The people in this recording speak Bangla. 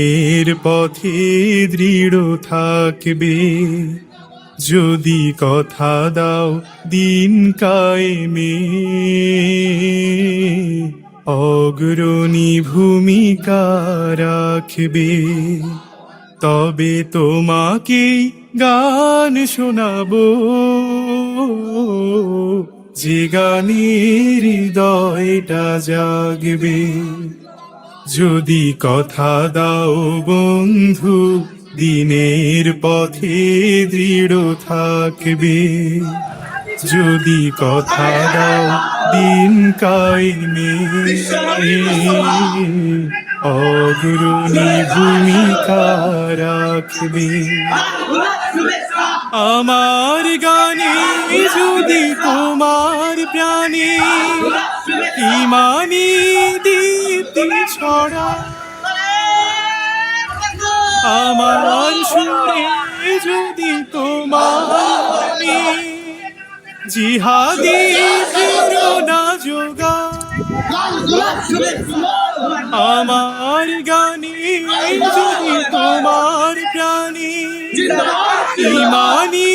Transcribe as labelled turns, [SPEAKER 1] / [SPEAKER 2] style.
[SPEAKER 1] এর পথে দৃঢ় থাকবে, যদি কথা দাও দিন কায়েমে। অগ্রণী ভূমিকা রাখবে, তবে তোমাকে গান শোনাবো, যে গানের হৃদয়টা জাগবে। যদি কথা দাও বন্ধু দিনের পথে দৃঢ় থাকবে, যদি কথা দাও দিন কায়েমে। অগ্রণী ভূমিকা রাখবে। আমার গানে যদি তোমার প্রাণে ইমানি দীপ্তি ছড়া, আমার সুরে যদি তোমার জিহাদি প্রেরণা যোগা, আমার গানে যদি তোমার প্রাণে ইমানি